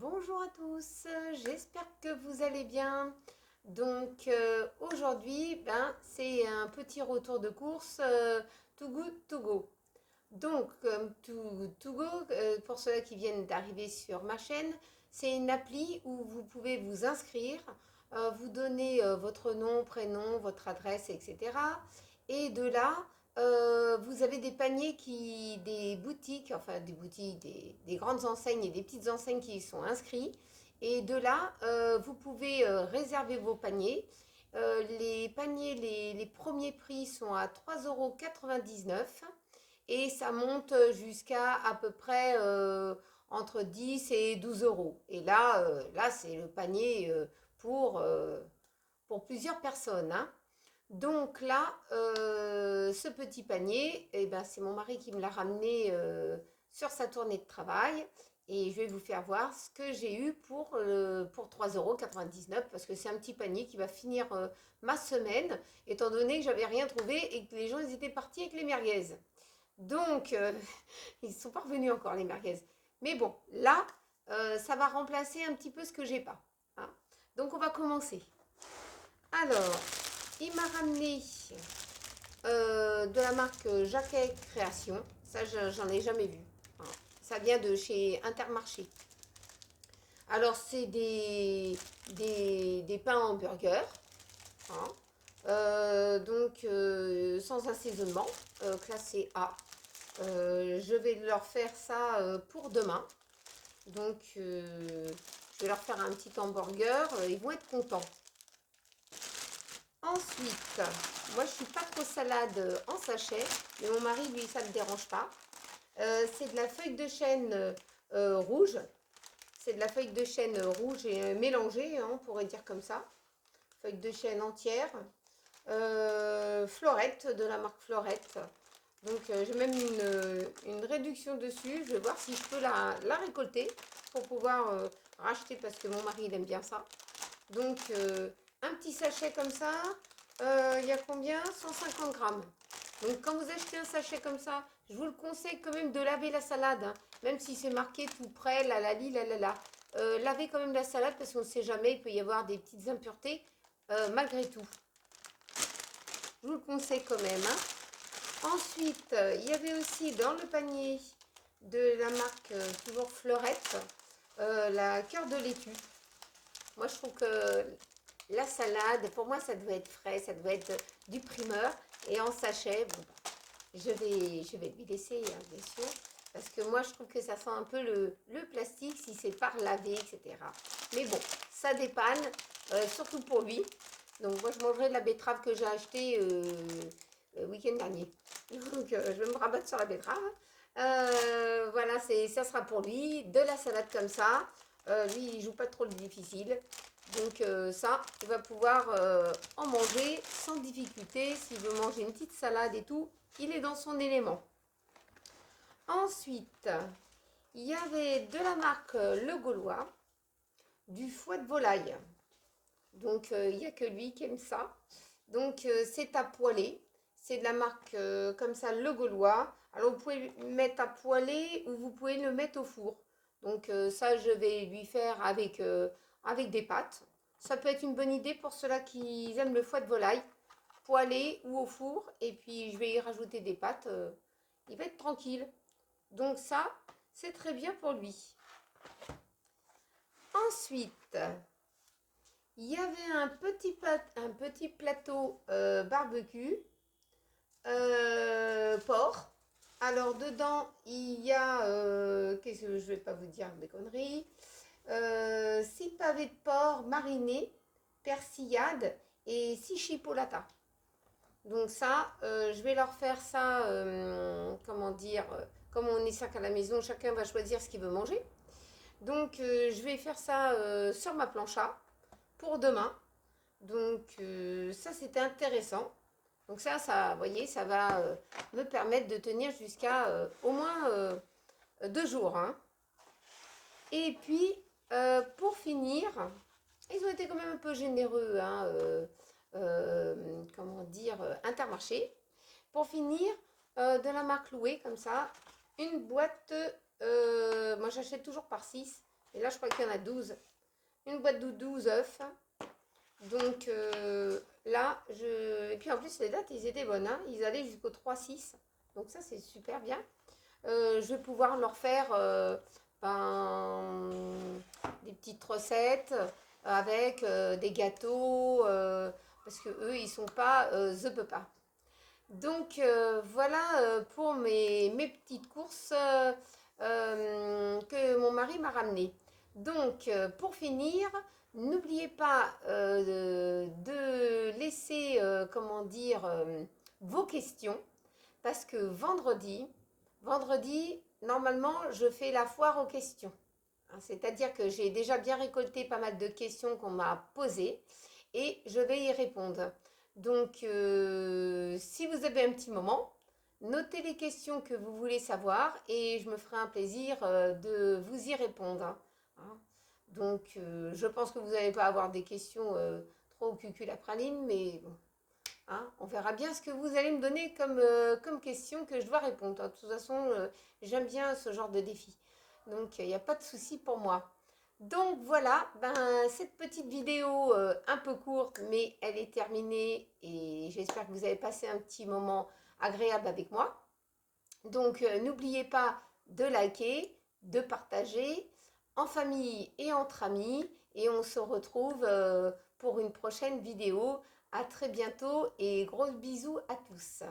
Bonjour à tous, j'espère que vous allez bien. Donc aujourd'hui, c'est un petit retour de course Too Good To Go. Donc Too Good To Go, pour ceux qui viennent d'arriver sur ma chaîne, c'est une appli où vous pouvez vous inscrire, vous donner votre nom, prénom, votre adresse, etc. Et de là, vous avez des paniers des boutiques, enfin des boutiques, des grandes enseignes et des petites enseignes qui y sont inscrits. Et de là, vous pouvez réserver vos paniers. Les paniers, les premiers prix sont à 3,99 € et ça monte jusqu'à à peu près entre 10 et 12 euros. Et là c'est le panier pour plusieurs personnes, hein. Donc là, ce petit panier, eh ben, c'est mon mari qui me l'a ramené sur sa tournée de travail. Et je vais vous faire voir ce que j'ai eu pour 3,99 € parce que c'est un petit panier qui va finir ma semaine, étant donné que j'avais rien trouvé et que les gens ils étaient partis avec les merguez. Donc, ils ne sont pas revenus encore, les merguez. Mais bon, là, ça va remplacer un petit peu ce que j'ai pas, hein. Donc, on va commencer. Alors, il m'a ramené de la marque Jacquet Création. Ça, j'en ai jamais vu, hein. Ça vient de chez Intermarché. Alors, c'est des pains hamburgers, hein. Sans assaisonnement, classé A. Je vais leur faire ça pour demain. Donc, je vais leur faire un petit hamburger. Ils vont être contents. Ensuite, moi, je suis pas trop salade en sachet. Mais mon mari, lui, ça ne le dérange pas. C'est de la feuille de chêne rouge. C'est de la feuille de chêne rouge et mélangée, hein, on pourrait dire comme ça. Feuille de chêne entière. Florette, de la marque Florette. Donc j'ai même une réduction dessus. Je vais voir si je peux la récolter pour pouvoir racheter parce que mon mari il aime bien ça. Donc un petit sachet comme ça, il y a combien? 150 grammes. Donc quand vous achetez un sachet comme ça, je vous le conseille quand même de laver la salade, hein. Même si c'est marqué tout prêt, la la li, la la la. Lavez quand même la salade parce qu'on ne sait jamais, il peut y avoir des petites impuretés malgré tout. Je vous le conseille quand même, hein. Ensuite, il y avait aussi dans le panier de la marque toujours Fleurette, la cœur de laitue. Moi, je trouve que la salade, pour moi, ça doit être frais, ça doit être du primeur. Et en sachet, bon, je vais lui laisser, hein, bien sûr. Parce que moi, je trouve que ça sent un peu le plastique si c'est par lavé, etc. Mais bon, ça dépanne, surtout pour lui. Donc, moi, je mangerai de la betterave que j'ai achetée le week-end dernier. Donc, je vais me rabattre sur la betterave. Voilà, ça sera pour lui. De la salade comme ça. Lui, il joue pas trop le difficile. Donc, ça, il va pouvoir en manger sans difficulté. S'il veut manger une petite salade et tout, il est dans son élément. Ensuite, il y avait de la marque Le Gaulois, du foie de volaille. Donc, il n'y a que lui qui aime ça. Donc, c'est à poêler. C'est de la marque comme ça, Le Gaulois. Alors, vous pouvez le mettre à poêler ou vous pouvez le mettre au four. Donc, ça, je vais lui faire avec des pâtes. Ça peut être une bonne idée pour ceux-là qui aiment le foie de volaille. Poêler ou au four. Et puis, je vais y rajouter des pâtes. Il va être tranquille. Donc, ça, c'est très bien pour lui. Ensuite, il y avait un petit plateau barbecue porc. Alors dedans, il y a, qu'est-ce que je vais pas vous dire des conneries, 6 pavés de porc marinés, persillade et 6 chipolatas. Donc ça, je vais leur faire ça, comment dire, comme on est 5 à la maison, chacun va choisir ce qu'il veut manger. Donc je vais faire ça sur ma plancha pour demain. Donc ça c'était intéressant. Donc ça, vous voyez, ça va me permettre de tenir jusqu'à au moins 2 jours, hein. Et puis pour finir, ils ont été quand même un peu généreux, hein, comment dire, Intermarché. Pour finir, de la marque Loué, comme ça, une boîte, moi j'achète toujours par 6. Et là, je crois qu'il y en a 12. Une boîte de 12 œufs. Donc là, et puis en plus, les dates, ils étaient bonnes. Hein. Ils allaient jusqu'au 3-6. Donc ça, c'est super bien. Je vais pouvoir leur faire des petites recettes avec des gâteaux. Parce que eux, ils sont pas The Papa. Donc voilà pour mes petites courses que mon mari m'a ramenées. Donc pour finir, n'oubliez pas de laisser, comment dire, vos questions parce que vendredi, normalement, je fais la foire aux questions. Hein, c'est-à-dire que j'ai déjà bien récolté pas mal de questions qu'on m'a posées et je vais y répondre. Donc, si vous avez un petit moment, notez les questions que vous voulez savoir et je me ferai un plaisir de vous y répondre. Hein. Donc, je pense que vous n'allez pas avoir des questions trop cucul à praline, mais bon, hein, on verra bien ce que vous allez me donner comme question que je dois répondre. De toute façon, j'aime bien ce genre de défi. Donc, il n'y a pas de souci pour moi. Donc voilà, cette petite vidéo un peu courte, mais elle est terminée et j'espère que vous avez passé un petit moment agréable avec moi. Donc n'oubliez pas de liker, de partager en famille et entre amis et on se retrouve pour une prochaine vidéo. À très bientôt et gros bisous à tous.